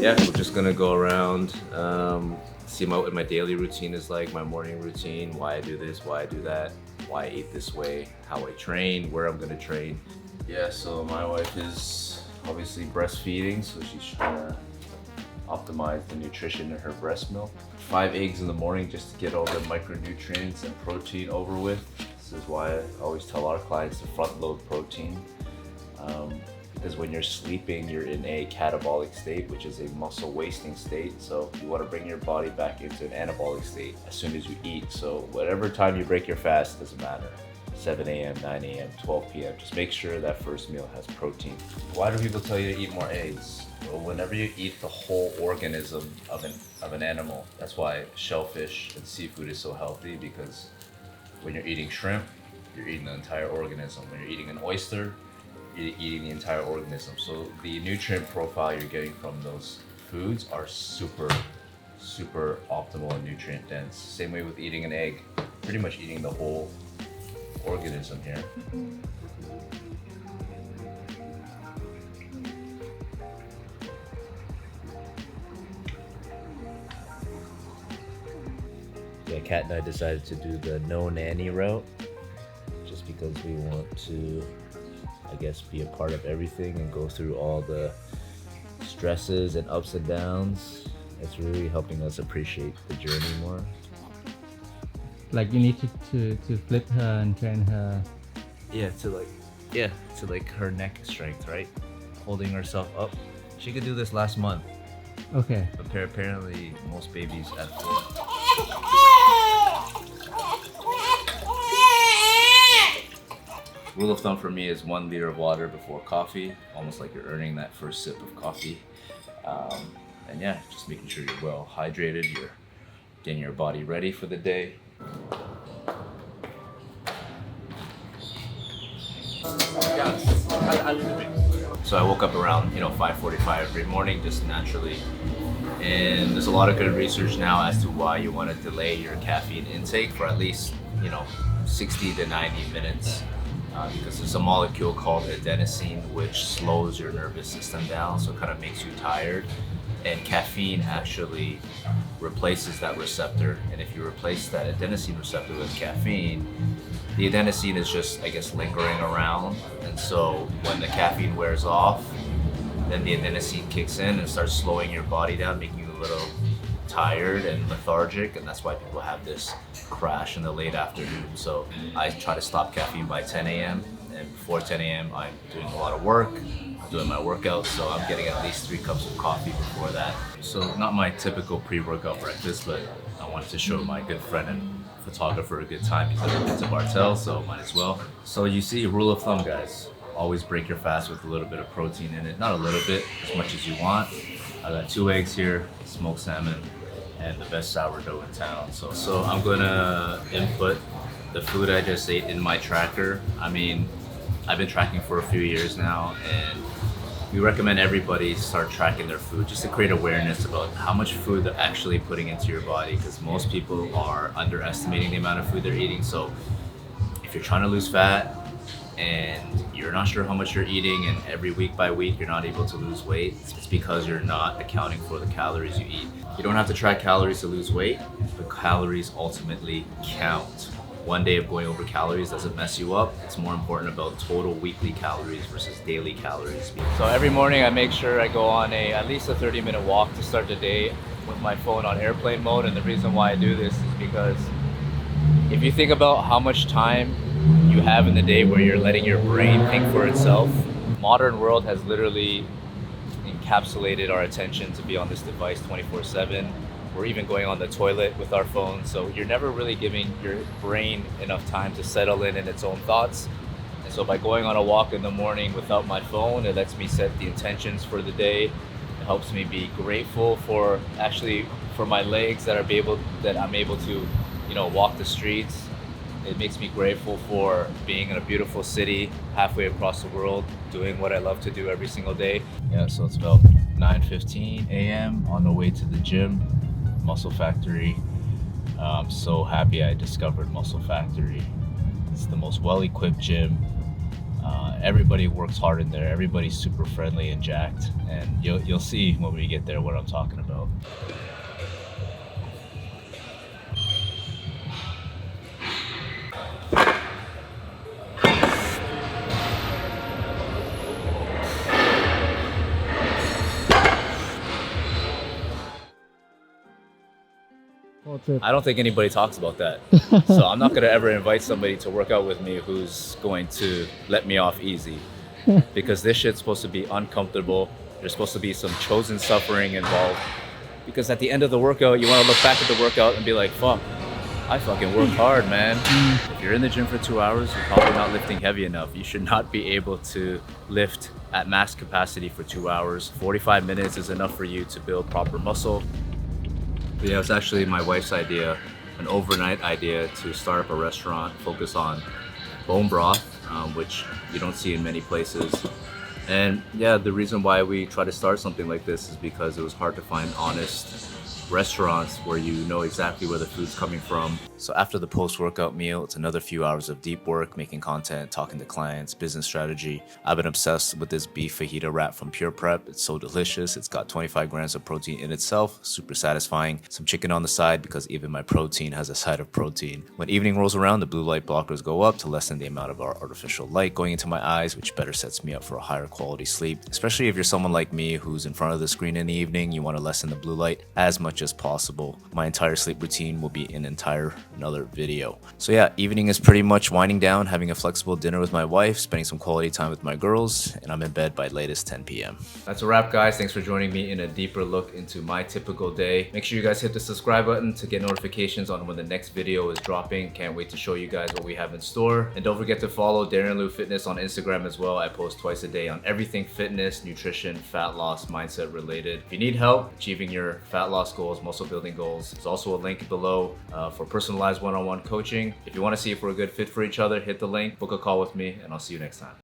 yeah, we're just gonna go around, see what my daily routine is like, my morning routine, why I do this, why I do that, why I eat this way, how I train, where I'm gonna train. Yeah, so my wife is obviously breastfeeding, so she's trying to optimize the nutrition in her breast milk. 5 eggs in the morning just to get all the micronutrients and protein over with. This is why I always tell our clients to front load protein. Because when you're sleeping, you're in a catabolic state, which is a muscle wasting state. So you want to bring your body back into an anabolic state as soon as you eat. So whatever time you break your fast, doesn't matter. 7 a.m., 9 a.m., 12 p.m. Just make sure that first meal has protein. Why do people tell you to eat more eggs? Well, whenever you eat the whole organism of an animal, that's why shellfish and seafood is so healthy, because when you're eating shrimp, you're eating the entire organism. When you're eating an oyster, you're eating the entire organism. So the nutrient profile you're getting from those foods are super optimal and nutrient dense. Same way with eating an egg, pretty much eating the whole organism here. Yeah, Kat and I decided to do the no nanny route just because we want to, I guess, be a part of everything and go through all the stresses and ups and downs. It's really helping us appreciate the journey more. Like you need to flip her and train her. Yeah, to like her neck strength, right? Holding herself up. She could do this last month. Okay. But apparently most babies at 4. Rule of thumb for me is 1 liter of water before coffee, almost like you're earning that first sip of coffee. And yeah, just making sure you're well hydrated, you're getting your body ready for the day. So I woke up around 5:45 every morning, just naturally. And there's a lot of good research now as to why you want to delay your caffeine intake for at least 60 to 90 minutes. Because there's a molecule called adenosine which slows your nervous system down, so it kind of makes you tired. And caffeine actually replaces that receptor. And if you replace that adenosine receptor with caffeine, the adenosine is just, I guess, lingering around. And so when the caffeine wears off, then the adenosine kicks in and starts slowing your body down, making you a little tired and lethargic, and that's why people have this crash in the late afternoon. So I try to stop caffeine by 10 a.m. and before 10 a.m. I'm doing a lot of work, I'm doing my workouts, so I'm getting at least 3 cups of coffee before that. So not my typical pre-workout breakfast, but I wanted to show my good friend and photographer a good time. He's never been to Bartel, so might as well. So you see, rule of thumb, guys, always break your fast with a little bit of protein in it. Not a little bit, as much as you want. I got 2 eggs here, smoked salmon, and the best sourdough in town. So I'm gonna input the food I just ate in my tracker. I mean, I've been tracking for a few years now, and we recommend everybody start tracking their food just to create awareness about how much food they're actually putting into your body, because most people are underestimating the amount of food they're eating. So if you're trying to lose fat and you're not sure how much you're eating, and every week by week you're not able to lose weight, it's because you're not accounting for the calories you eat. You don't have to track calories to lose weight, but calories ultimately count. One day of going over calories doesn't mess you up. It's more important about total weekly calories versus daily calories. So every morning I make sure I go on at least a 30-minute walk to start the day with my phone on airplane mode. And the reason why I do this is because if you think about how much time you have in the day where you're letting your brain think for itself, modern world has literally encapsulated our attention to be on this device 24/7. We're even going on the toilet with our phone, so you're never really giving your brain enough time to settle in its own thoughts. And so by going on a walk in the morning without my phone, it lets me set the intentions for the day. It helps me be grateful for my legs that I'm able to walk the streets. It makes me grateful for being in a beautiful city halfway across the world, doing what I love to do every single day. Yeah, so it's about 9:15 a.m. on the way to the gym, Muscle Factory. I'm so happy I discovered Muscle Factory. It's the most well-equipped gym Everybody works hard in there. Everybody's super friendly and jacked, and you'll see when we get there what I'm talking about. I don't think anybody talks about that. So I'm not gonna ever invite somebody to work out with me who's going to let me off easy. Because this shit's supposed to be uncomfortable. There's supposed to be some chosen suffering involved. Because at the end of the workout, you wanna look back at the workout and be like, fuck, I fucking worked hard, man. If you're in the gym for 2 hours, you're probably not lifting heavy enough. You should not be able to lift at max capacity for 2 hours. 45 minutes is enough for you to build proper muscle. But yeah, it's actually my wife's idea, an overnight idea to start up a restaurant, focus on bone broth, which you don't see in many places. And yeah, the reason why we try to start something like this is because it was hard to find honest restaurants where you know exactly where the food's coming from. So after the post-workout meal, it's another few hours of deep work, making content, talking to clients, business strategy. I've been obsessed with this beef fajita wrap from Pure Prep. It's so delicious. It's got 25 grams of protein in itself, super satisfying. Some chicken on the side because even my protein has a side of protein. When evening rolls around, the blue light blockers go up to lessen the amount of our artificial light going into my eyes, which better sets me up for a higher quality sleep. Especially if you're someone like me who's in front of the screen in the evening, you want to lessen the blue light as much as possible. My entire sleep routine will be in another video. So yeah, evening is pretty much winding down, having a flexible dinner with my wife, spending some quality time with my girls, and I'm in bed by latest 10 p.m. That's a wrap, guys. Thanks for joining me in a deeper look into my typical day. Make sure you guys hit the subscribe button to get notifications on when the next video is dropping. Can't wait to show you guys what we have in store. And don't forget to follow Darren Liu Fitness on Instagram as well. I post twice a day on everything fitness, nutrition, fat loss, mindset related. If you need help achieving your fat loss goals, muscle building goals, there's also a link below for personalized one-on-one coaching. If you want to see if we're a good fit for each other, hit the link, book a call with me, and I'll see you next time.